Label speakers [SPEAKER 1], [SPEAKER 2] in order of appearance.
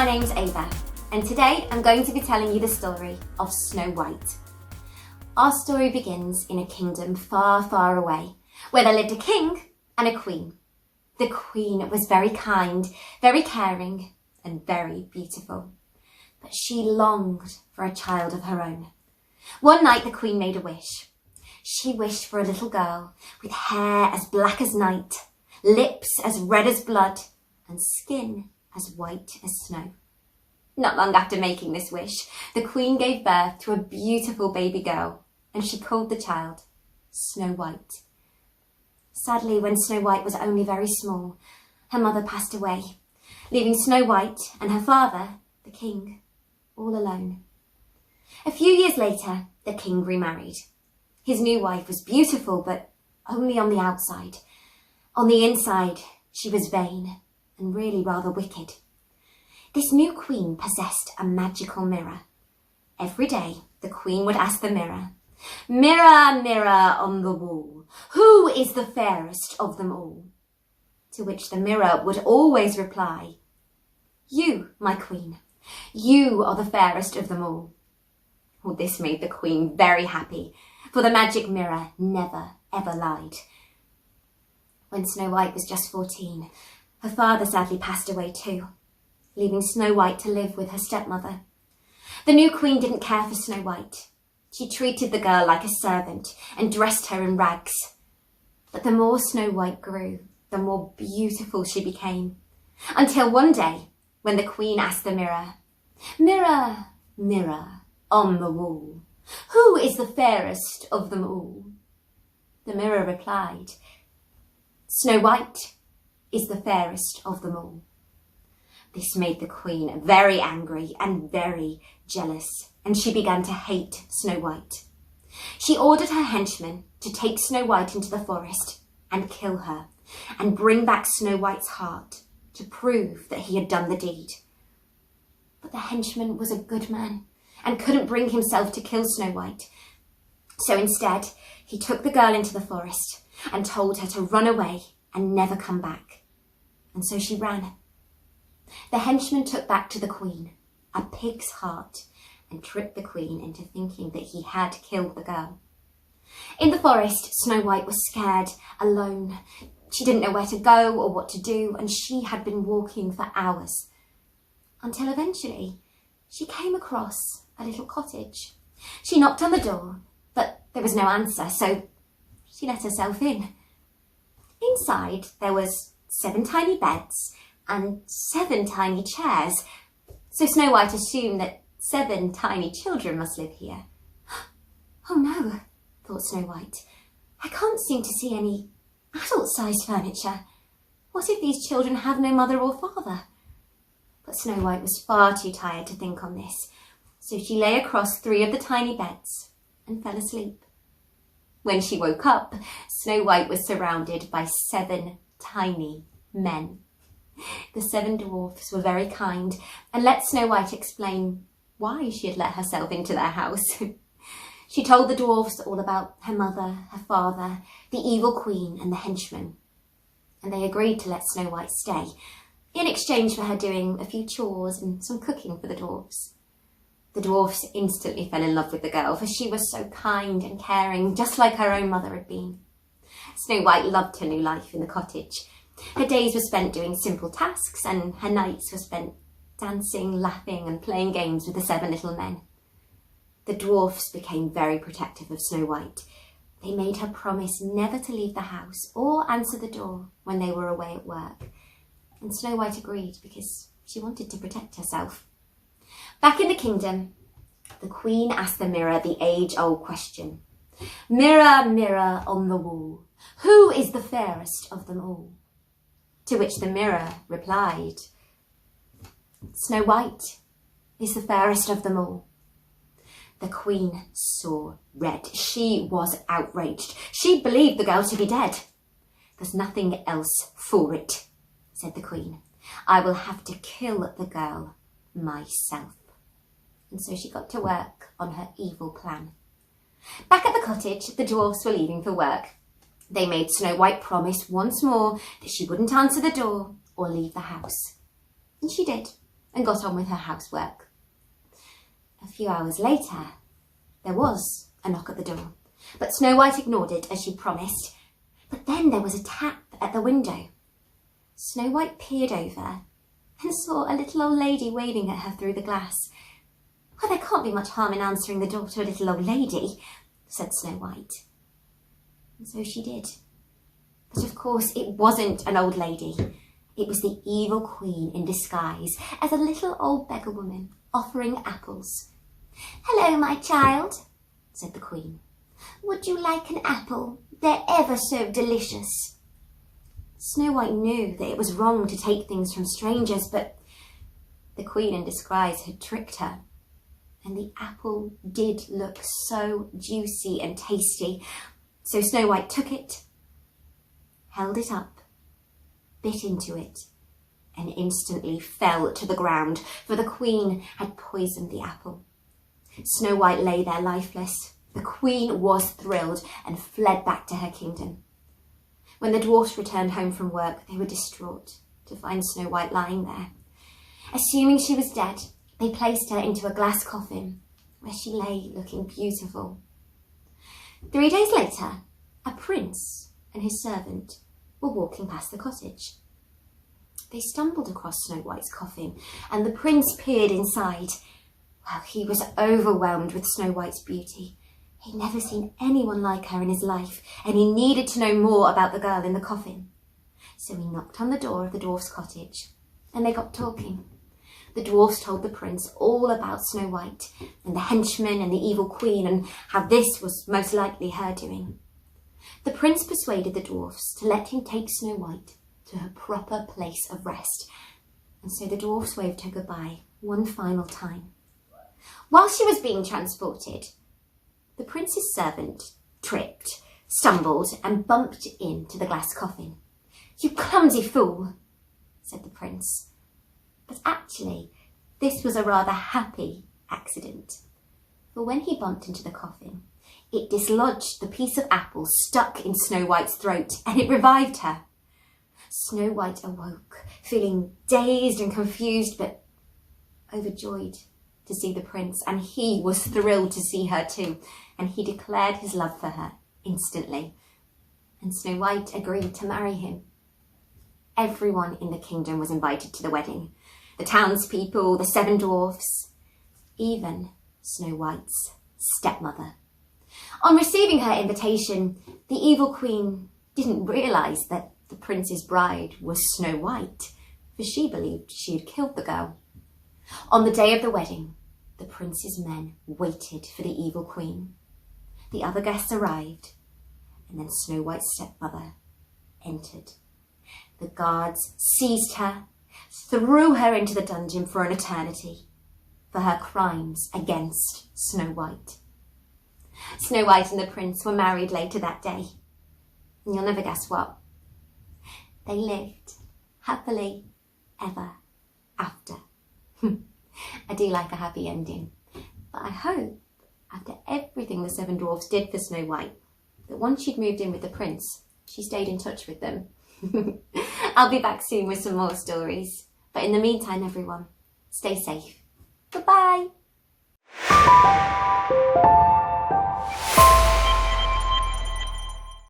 [SPEAKER 1] my name's Eva, and today I'm going to be telling you the story of Snow White. Our story begins in a kingdom far, far away, where there lived a king and a queen. The queen was very kind, very caring, and very beautiful. But she longed for a child of her own. One night the queen made a wish. She wished for a little girl with hair as black as night, lips as red as blood, and skin as white as snow. Not long after making this wish, the queen gave birth to a beautiful baby girl, and she called the child Snow White. Sadly, when Snow White was only very small, her mother passed away, leaving Snow White and her father, the king, all alone. A few years later, the king remarried. His new wife was beautiful, but only on the outside. On the inside, she was vain and really rather wicked. This new queen possessed a magical mirror. Every day, the queen would ask the mirror, "Mirror, mirror on the wall, who is the fairest of them all?" To which the mirror would always reply, "You, my queen, you are the fairest of them all." Well, this made the queen very happy, for the magic mirror never, ever lied. When Snow White was just 14, her father sadly passed away too, leaving Snow White to live with her stepmother. The new queen didn't care for Snow White. She treated the girl like a servant and dressed her in rags. But the more Snow White grew, the more beautiful she became. Until one day, when the queen asked the mirror, "Mirror, mirror on the wall, who is the fairest of them all?" The mirror replied, "Snow White is the fairest of them all." This made the queen very angry and very jealous, and she began to hate Snow White. She ordered her henchmen to take Snow White into the forest and kill her, and bring back Snow White's heart to prove that he had done the deed. But the henchman was a good man and couldn't bring himself to kill Snow White. So instead, he took the girl into the forest and told her to run away and never come back. And so she ran. The henchman took back to the queen a pig's heart and tricked the queen into thinking that he had killed the girl. In the forest, Snow White was scared, alone. She didn't know where to go or what to do, and she had been walking for hours. Until eventually, she came across a little cottage. She knocked on the door, but there was no answer, so she let herself in. Inside, there was 7 tiny beds and 7 tiny chairs, so Snow White assumed that 7 tiny children must live here. "Oh no," thought Snow White, "I can't seem to see any adult-sized furniture. What if these children have no mother or father?" But Snow White was far too tired to think on this, so she lay across 3 of the tiny beds and fell asleep. When she woke up, Snow White was surrounded by 7 tiny men. The 7 dwarfs were very kind and let Snow White explain why she had let herself into their house. She told the dwarfs all about her mother, her father, the evil queen and the henchman. And they agreed to let Snow White stay, in exchange for her doing a few chores and some cooking for the dwarfs. The dwarfs instantly fell in love with the girl, for she was so kind and caring, just like her own mother had been. Snow White loved her new life in the cottage. Her days were spent doing simple tasks, and her nights were spent dancing, laughing and playing games with the 7 little men. The dwarfs became very protective of Snow White. They made her promise never to leave the house or answer the door when they were away at work. And Snow White agreed because she wanted to protect herself. Back in the kingdom, the queen asked the mirror the age-old question, "Mirror, mirror on the wall, who is the fairest of them all?" To which the mirror replied, "Snow White is the fairest of them all." The queen saw red. She was outraged. She believed the girl to be dead. "There's nothing else for it," said the queen. "I will have to kill the girl myself." And so she got to work on her evil plan. Back at the cottage, the dwarfs were leaving for work. They made Snow White promise once more that she wouldn't answer the door or leave the house. And she did. and got on with her housework. A few hours later, there was a knock at the door, but Snow White ignored it as she'd promised. But then there was a tap at the window. Snow White peered over and saw a little old lady waving at her through the glass. "Well, there can't be much harm in answering the door to a little old lady," said Snow White. And so she did. But of course it wasn't an old lady. It was the evil queen in disguise as a little old beggar woman offering apples. "Hello, my child," said the queen. "Would you like an apple? They're ever so delicious." Snow White knew that it was wrong to take things from strangers, but the queen in disguise had tricked her. And the apple did look so juicy and tasty. So Snow White took it, held it up, bit into it, and instantly fell to the ground, for the queen had poisoned the apple. Snow White lay there lifeless. The queen was thrilled and fled back to her kingdom. When the dwarfs returned home from work, they were distraught to find Snow White lying there. Assuming she was dead, they placed her into a glass coffin, where she lay looking beautiful. 3 days later, a prince and his servant were walking past the cottage. They stumbled across Snow White's coffin, and the prince peered inside. Well, he was overwhelmed with Snow White's beauty. He'd never seen anyone like her in his life, and he needed to know more about the girl in the coffin. So he knocked on the door of the dwarf's cottage, and they got talking. The dwarfs told the prince all about Snow White and the henchmen and the evil queen, and how this was most likely her doing. The prince persuaded the dwarfs to let him take Snow White to her proper place of rest, and so the dwarfs waved her goodbye one final time. While she was being transported, the prince's servant tripped, stumbled, and bumped into the glass coffin. "You clumsy fool," said the prince. But actually, this was a rather happy accident. For when he bumped into the coffin, it dislodged the piece of apple stuck in Snow White's throat, and it revived her. Snow White awoke, feeling dazed and confused, but overjoyed to see the prince, and he was thrilled to see her too, and he declared his love for her instantly. And Snow White agreed to marry him. Everyone in the kingdom was invited to the wedding. The townspeople, the 7 dwarfs, even Snow White's stepmother. On receiving her invitation, the evil queen didn't realise that the prince's bride was Snow White, for she believed she had killed the girl. On the day of the wedding, the prince's men waited for the evil queen. The other guests arrived, and then Snow White's stepmother entered. The guards seized her, threw her into the dungeon for an eternity, for her crimes against Snow White. Snow White and the prince were married later that day, and you'll never guess what. They lived happily ever after. I do like a happy ending, but I hope, after everything the 7 dwarfs did for Snow White, that once she'd moved in with the prince, she stayed in touch with them. I'll be back soon with some more stories, but in the meantime, everyone, stay safe. Goodbye.